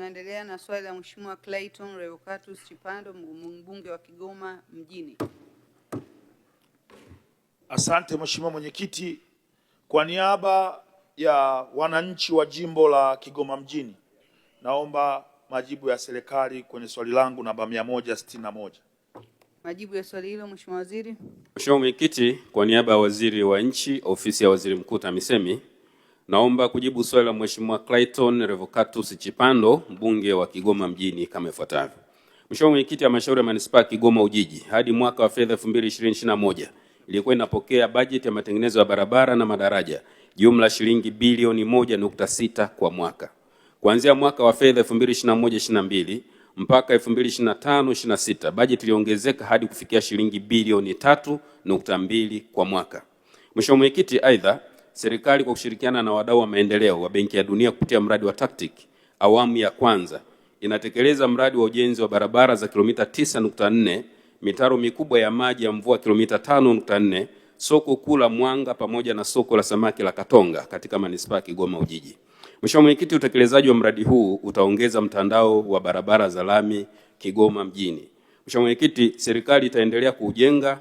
Tunaendelea na swali la Mheshimiwa Clayton Revocatus Chipando, mbunge wa Kigoma Mjini. Asante Mheshimiwa Mwenyekiti, kwa niaba ya wananchi wa jimbo la Kigoma Mjini, naomba majibu ya serikali kwenye swali langu namba 161. Majibu ya swali hilo Mheshimiwa Waziri. Mheshimiwa Mwenyekiti, kwa niaba ya Waziri wa Nchi, Ofisi ya Waziri Mkuu TAMISEMI, naomba kujibu swali la Mheshimiwa Clayton Revocatus Chipando, mbunge wa Kigoma Mjini kama ifuatavyo. Mheshimiwa Mwenyekiti, Halmashauri ya Manispaa ya Kigoma Ujiji hadi mwaka wa fedha 2020-2021 ilikuwa inapokea bajeti ya matengenezo ya barabara na madaraja jumla shilingi bilioni 1.6 kwa mwaka. Kuanzia mwaka wa fedha 2021-2022 mpaka 2025-2026 bajeti iliongezeka hadi kufikia shilingi bilioni 3.2 kwa mwaka. Mheshimiwa Mwenyekiti, aidha serikali kwa kushirikiana na wadau wa maendeleo wa Benki ya Dunia kupitia mradi wa TACTIC awamu ya kwanza inatekeleza mradi wa ujenzi wa barabara za kilomita 9.4, mitaro mikubwa ya maji ya mvua kilomita 5.4, soko kuu la Mwanga pamoja na soko la samaki la Katonga katika manispaa ya Kigoma Ujiji. Mheshimiwa Mwenyekiti, utekelezaji wa mradi huu utaongeza mtandao wa barabara za lami Kigoma Mjini. Mheshimiwa Mwenyekiti, serikali itaendelea kujenga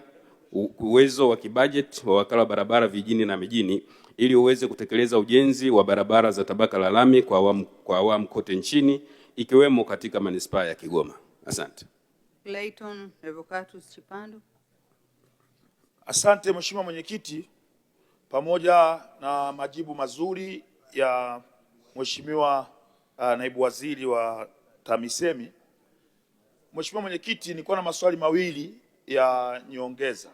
uwezo wa kibajeti wa wakala wa barabara vijijini na mijini ili uweze kutekeleza ujenzi wa barabara za tabaka la lami kwa awamu kote nchini ikiwemo katika manispaa ya Kigoma. Asante. Clayton Revocatus Chipando. Asante Mheshimiwa Mwenyekiti, pamoja na majibu mazuri ya Mheshimiwa Naibu Waziri wa TAMISEMI, Mheshimiwa Mwenyekiti, nilikuwa na maswali mawili ya nyongeza.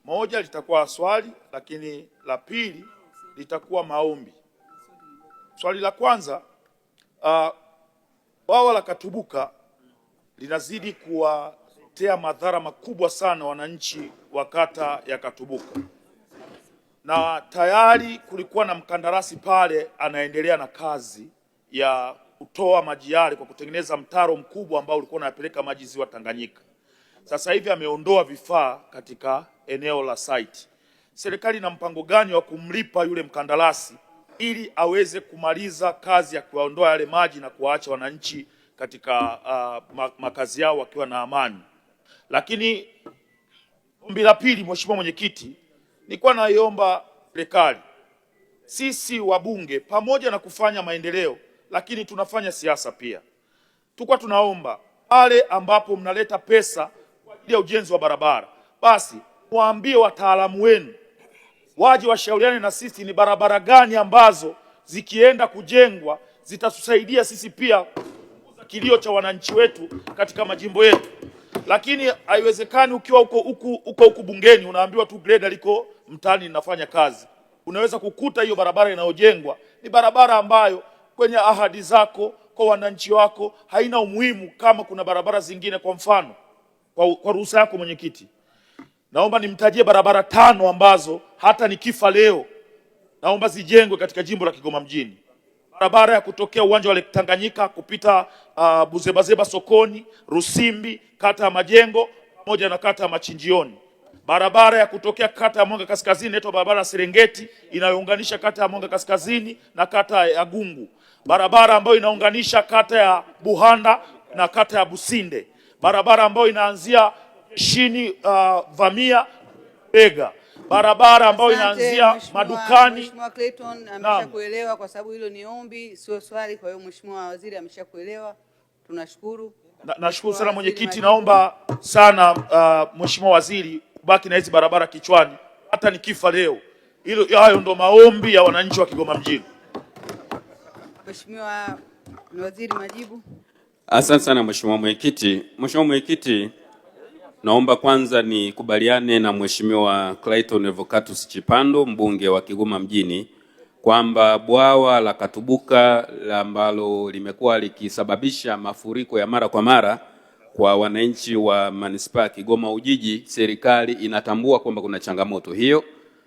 Moja litakuwa swali, lakini la pili litakuwa maombi. Swali la kwanza, bwawa la Katubuka linazidi kuwatea madhara makubwa sana wananchi wa kata ya Katubuka, na tayari kulikuwa na mkandarasi pale anaendelea na kazi ya kutoa maji yale kwa kutengeneza mtaro mkubwa ambao ulikuwa unapeleka maji ziwa Tanganyika. Sasa hivi ameondoa vifaa katika eneo la site. Serikali ina mpango gani wa kumlipa yule mkandarasi ili aweze kumaliza kazi ya kuondoa yale maji na kuwaacha wananchi katika makazi yao wakiwa na amani? Lakini ombi la pili, Mheshimiwa Mwenyekiti, nilikuwa naiomba serikali, sisi wabunge pamoja na kufanya maendeleo, lakini tunafanya siasa pia. Tulikuwa tunaomba pale ambapo mnaleta pesa kwa ajili ya ujenzi wa barabara, basi waambie wataalamu wenu waje washauriane na sisi ni barabara gani ambazo zikienda kujengwa zitatusaidia sisi pia kupunguza kilio cha wananchi wetu katika majimbo yetu. Lakini haiwezekani ukiwa huko bungeni unaambiwa tu greda liko mtaani linafanya kazi. Unaweza kukuta hiyo barabara inayojengwa ni barabara ambayo kwenye ahadi zako kwa wananchi wako haina umuhimu kama kuna barabara zingine. Kwa mfano, kwa ruhusa yako Mwenyekiti, naomba nimtajie barabara 5 ambazo hata nikifa leo naomba zijengwe katika jimbo la Kigoma Mjini. Barabara ya kutokea uwanja wa Lake Tanganyika kupita Buzebazeba sokoni, Rusimbi, kata ya Majengo pamoja na kata ya Machinjioni. Barabara ya kutokea kata ya Mwanga Kaskazini inaitwa barabara ya Serengeti inayounganisha kata ya Mwanga Kaskazini na kata ya Gungu. Barabara ambayo inaunganisha kata ya Buhanda na kata ya Businde. Barabara ambayo inaanzia chini Vamia Bega. Barabara ambayo inaanzia madukani. Mheshimiwa Clayton ameshakuelewa kwa sababu hilo ni ombi sio swali, kwa hiyo Mheshimiwa Waziri ameshakuelewa. Tunashukuru. Nashukuru sana Mwenyekiti, naomba sana Mheshimiwa Waziri ubaki na hizi barabara kichwani hata nikifa leo. Hayo ndo maombi ya wananchi wa Kigoma Mjini. Mheshimiwa Waziri, majibu. Asante sana Mheshimiwa Mwenyekiti. Mheshimiwa Mwenyekiti, naomba kwanza nikubaliane na Mheshimiwa Clayton Revocatus Chipando, mbunge wa Kigoma Mjini, kwamba bwawa la Katubuka ambalo limekuwa likisababisha mafuriko ya mara kwa mara kwa wananchi wa manispaa ya Kigoma Ujiji, serikali inatambua kwamba kuna changamoto hiyo,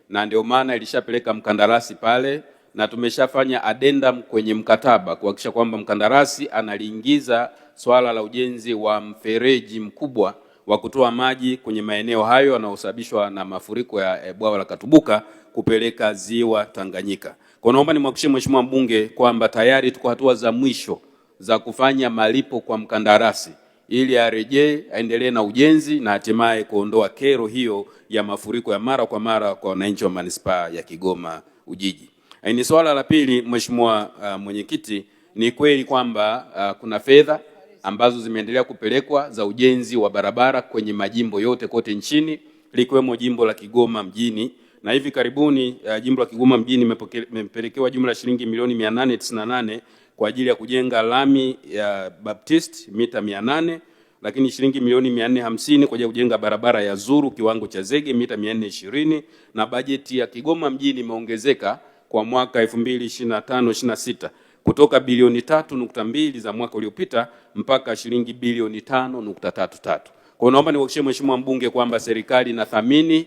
na ndio maana ilishapeleka mkandarasi pale na tumeshafanya addendum kwenye mkataba kuhakikisha kwamba mkandarasi analiingiza swala la ujenzi wa mfereji mkubwa wa kutoa maji kwenye maeneo hayo yanayosababishwa na mafuriko ya bwawa la Katubuka kupeleka ziwa Tanganyika. Kwa naomba nimhakikishie Mheshimiwa mbunge kwamba tayari tuko hatua za mwisho za kufanya malipo kwa mkandarasi ili arejee aendelee na ujenzi na hatimaye kuondoa kero hiyo ya mafuriko ya mara kwa mara kwa wananchi wa manispaa ya Kigoma Ujiji. Ni swala la pili, Mheshimiwa Mwenyekiti, ni kweli kwamba kuna fedha ambazo zimeendelea kupelekwa za ujenzi wa barabara kwenye majimbo yote kote nchini likiwemo jimbo la Kigoma Mjini, na hivi karibuni jimbo la Kigoma Mjini imepelekewa jumla shilingi milioni 898 kwa ajili ya kujenga lami ya Baptist mita 800, lakini shilingi milioni 450 kwa ajili ya kujenga barabara ya Zuru kiwango cha zege mita 420, na bajeti ya Kigoma Mjini imeongezeka kwa mwaka 2025-26 kutoka bilioni 3.2 za mwaka uliopita mpaka shilingi bilioni 5.33. Kwa naomba niwahakikishie Mheshimiwa mbunge kwamba serikali inathamini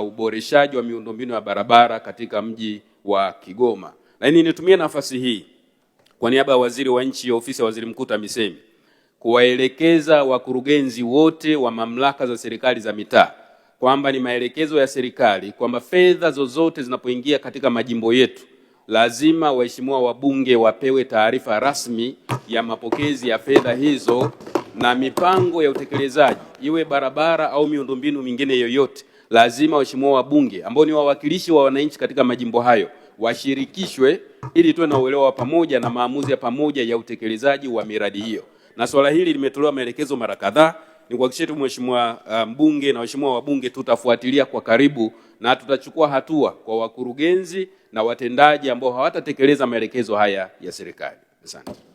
uboreshaji wa miundombinu ya barabara katika mji wa Kigoma. Lakini nitumie nafasi hii kwa niaba ya Waziri wa Nchi, Ofisi ya Waziri Mkuu TAMISEMI, kuwaelekeza wakurugenzi wote wa mamlaka za serikali za mitaa kwamba ni maelekezo ya serikali kwamba fedha zozote zinapoingia katika majimbo yetu lazima waheshimiwa wabunge wapewe taarifa rasmi ya mapokezi ya fedha hizo, na mipango ya utekelezaji iwe barabara au miundombinu mingine yoyote, lazima waheshimiwa wabunge ambao ni wawakilishi wa wananchi katika majimbo hayo washirikishwe ili tuwe na uelewa wa pamoja na maamuzi ya pamoja ya utekelezaji wa miradi hiyo. Na swala hili limetolewa maelekezo mara kadhaa. Ni kuhakikishia tu Mheshimiwa mbunge na waheshimiwa wabunge tutafuatilia kwa karibu na tutachukua hatua kwa wakurugenzi na watendaji ambao hawatatekeleza maelekezo haya ya serikali. Asante.